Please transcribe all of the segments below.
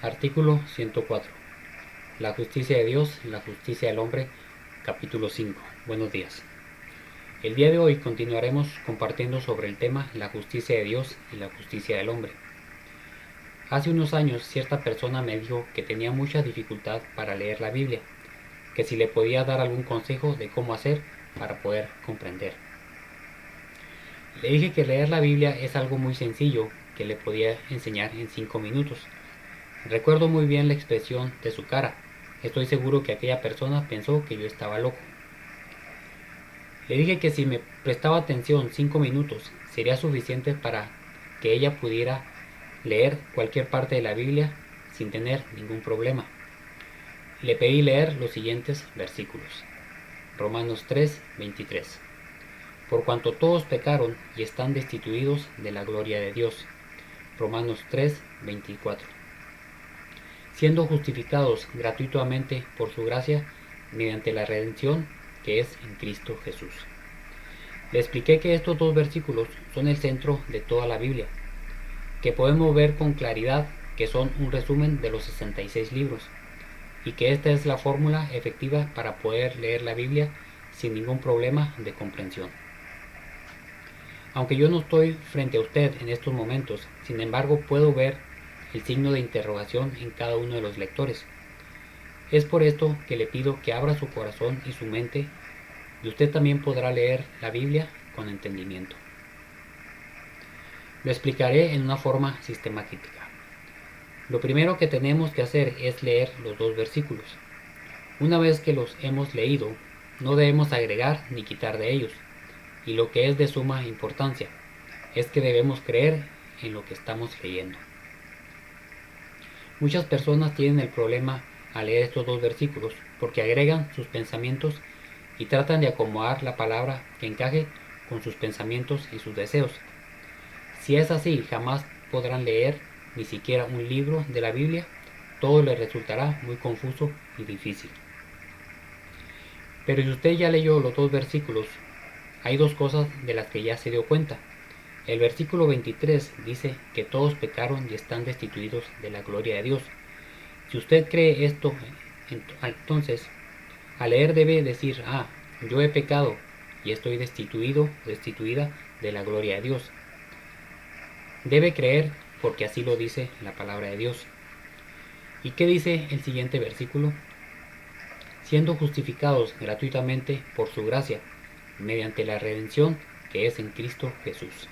Artículo 104. La justicia de Dios, la justicia del hombre, capítulo 5. Buenos días. El día de hoy continuaremos compartiendo sobre el tema la justicia de Dios y la justicia del hombre. Hace unos años cierta persona me dijo que tenía mucha dificultad para leer la Biblia, que si le podía dar algún consejo de cómo hacer para poder comprender. Le dije que leer la Biblia es algo muy sencillo que le podía enseñar en 5 minutos. Recuerdo muy bien la expresión de su cara. Estoy seguro que aquella persona pensó que yo estaba loco. Le dije que si me prestaba atención 5 minutos sería suficiente para que ella pudiera leer cualquier parte de la Biblia sin tener ningún problema. Le pedí leer los siguientes versículos. Romanos 3:23. Por cuanto todos pecaron y están destituidos de la gloria de Dios. Romanos 3:24. Siendo justificados gratuitamente por su gracia mediante la redención que es en Cristo Jesús. Le expliqué que estos dos versículos son el centro de toda la Biblia, que podemos ver con claridad que son un resumen de los 66 libros, y que esta es la fórmula efectiva para poder leer la Biblia sin ningún problema de comprensión. Aunque yo no estoy frente a usted en estos momentos, sin embargo puedo ver el signo de interrogación en cada uno de los lectores. Es por esto que le pido que abra su corazón y su mente, y usted también podrá leer la Biblia con entendimiento. Lo explicaré en una forma sistemática. Lo primero que tenemos que hacer es leer los dos versículos. Una vez que los hemos leído, no debemos agregar ni quitar de ellos, y lo que es de suma importancia es que debemos creer en lo que estamos leyendo. Muchas personas tienen el problema al leer estos dos versículos porque agregan sus pensamientos y tratan de acomodar la palabra que encaje con sus pensamientos y sus deseos. Si es así, jamás podrán leer ni siquiera un libro de la Biblia, todo les resultará muy confuso y difícil. Pero si usted ya leyó los dos versículos, hay dos cosas de las que ya se dio cuenta. El versículo 23 dice que todos pecaron y están destituidos de la gloria de Dios. Si usted cree esto, entonces al leer debe decir, yo he pecado y estoy destituida de la gloria de Dios. Debe creer porque así lo dice la palabra de Dios. ¿Y qué dice el siguiente versículo? Siendo justificados gratuitamente por su gracia, mediante la redención que es en Cristo Jesús.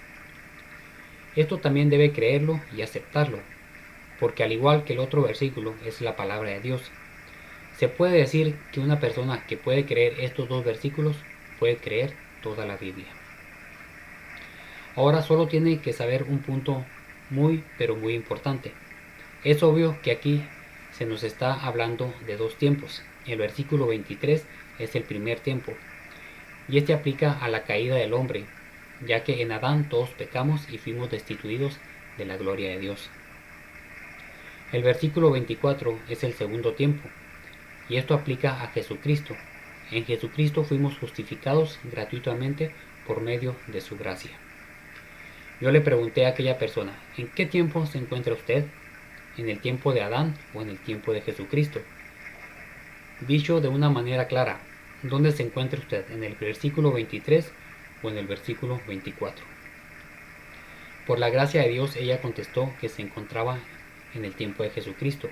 Esto también debe creerlo y aceptarlo, porque al igual que el otro versículo es la palabra de Dios. Se puede decir que una persona que puede creer estos dos versículos puede creer toda la Biblia. Ahora solo tiene que saber un punto muy importante. Es obvio que aquí se nos está hablando de dos tiempos. El versículo 23 es el primer tiempo, y este aplica a la caída del hombre, ya que en Adán todos pecamos y fuimos destituidos de la gloria de Dios. El versículo 24 es el segundo tiempo, y esto aplica a Jesucristo. En Jesucristo fuimos justificados gratuitamente por medio de su gracia. Yo le pregunté a aquella persona, ¿en qué tiempo se encuentra usted? ¿En el tiempo de Adán o en el tiempo de Jesucristo? Dicho de una manera clara, ¿dónde se encuentra usted? ¿En el versículo 23 o en el versículo 24? Por la gracia de Dios ella contestó que se encontraba en el tiempo de Jesucristo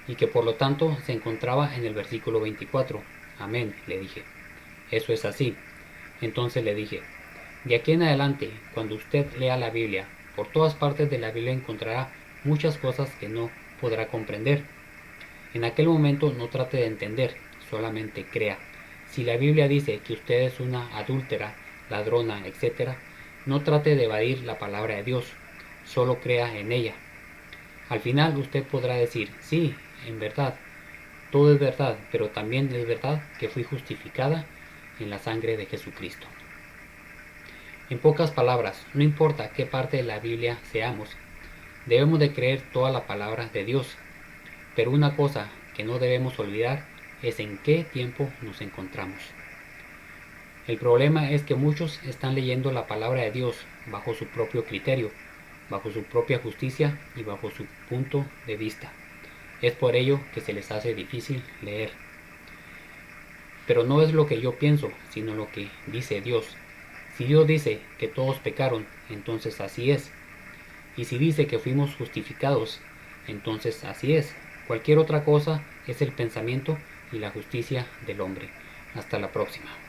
y que por lo tanto se encontraba en el versículo 24. Amén, le dije. Eso es así. Entonces le dije, de aquí en adelante, cuando usted lea la Biblia, por todas partes de la Biblia encontrará muchas cosas que no podrá comprender. En aquel momento no trate de entender, solamente crea. Si la Biblia dice que usted es una adúltera, ladrona, etc., no trate de evadir la palabra de Dios, solo crea en ella. Al final usted podrá decir, sí, en verdad, todo es verdad, pero también es verdad que fui justificada en la sangre de Jesucristo. En pocas palabras, no importa qué parte de la Biblia seamos, debemos de creer toda la palabra de Dios, pero una cosa que no debemos olvidar es en qué tiempo nos encontramos. El problema es que muchos están leyendo la palabra de Dios bajo su propio criterio, bajo su propia justicia y bajo su punto de vista. Es por ello que se les hace difícil leer. Pero no es lo que yo pienso, sino lo que dice Dios. Si Dios dice que todos pecaron, entonces así es. Y si dice que fuimos justificados, entonces así es. Cualquier otra cosa es el pensamiento y la justicia del hombre. Hasta la próxima.